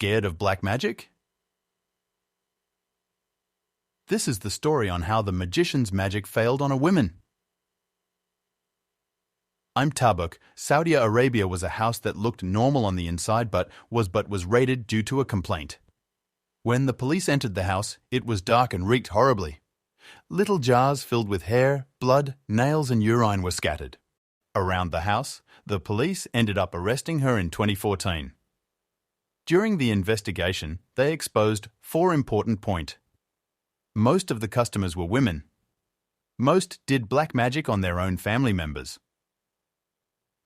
scared of black magic? This is the story on how the magician's magic failed on a woman. I'm Tabuk. Saudi Arabia was a house that looked normal on the inside but was raided due to a complaint. When the police entered the house, it was dark and reeked horribly. Little jars filled with hair, blood, nails and urine were scattered. Around the house, the police ended up arresting her in 2014. During the investigation, they exposed 4 important points. Most of the customers were women. Most did black magic on their own family members.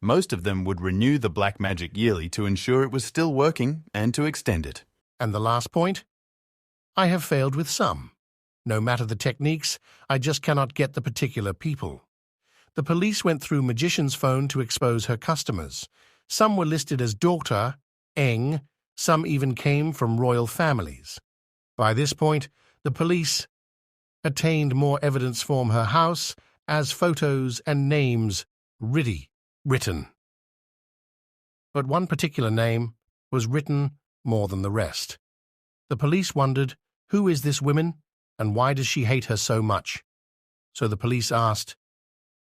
Most of them would renew the black magic yearly to ensure it was still working and to extend it. And the last point? I have failed with some. No matter the techniques, I just cannot get the particular people. The police went through magician's phone to expose her customers. Some were listed as daughter, Eng, some even came from royal families. By this point, the police attained more evidence from her house as photos and names written. But one particular name was written more than the rest. The police wondered, who is this woman and why does she hate her so much? So the police asked,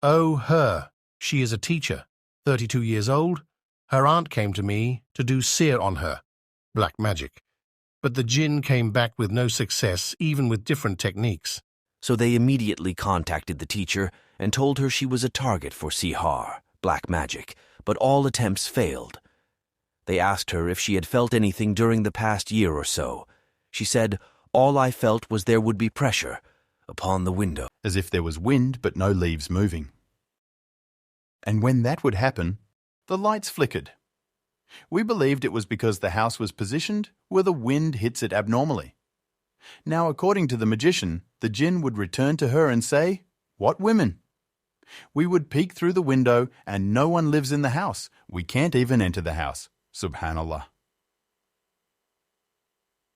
"Oh, her. She is a teacher, 32 years old. Her aunt came to me to do seer on her, black magic. But the jinn came back with no success, even with different techniques." So they immediately contacted the teacher and told her she was a target for Sihar, black magic, but all attempts failed. They asked her if she had felt anything during the past year or so. She said, "All I felt was there would be pressure upon the window." As if there was wind but no leaves moving. And when that would happen, the lights flickered. We believed it was because the house was positioned where the wind hits it abnormally. Now, according to the magician, the jinn would return to her and say, "What women?" We would peek through the window and no one lives in the house. We can't even enter the house. Subhanallah.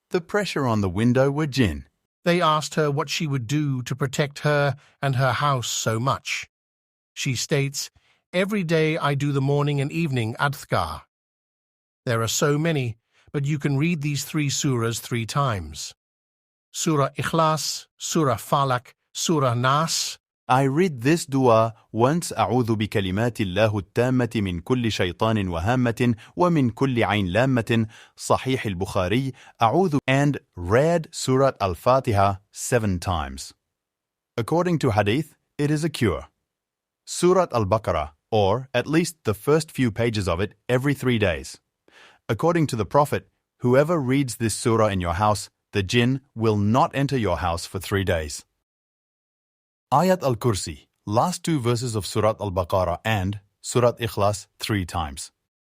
The pressure on the window were jinn. They asked her what she would do to protect her and her house so much. She states, "Every day I do the morning and evening adhkar. There are so many, but you can read these 3 surahs 3 times. Surah Ikhlas, Surah Falak, Surah Nas." I read this dua once. أعوذ بكلمات الله التامة من كل شيطان وهامة ومن كل عين لامة. صحيح البخاري. أعوذ and read Surah Al-Fatiha 7 times. According to Hadith, it is a cure. Surah Al-Baqarah, or at least the first few pages of it, every 3 days. According to the Prophet, whoever reads this surah in your house, the jinn will not enter your house for 3 days. Ayat al-Kursi, last 2 verses of Surah Al-Baqarah and Surah Ikhlas 3 times.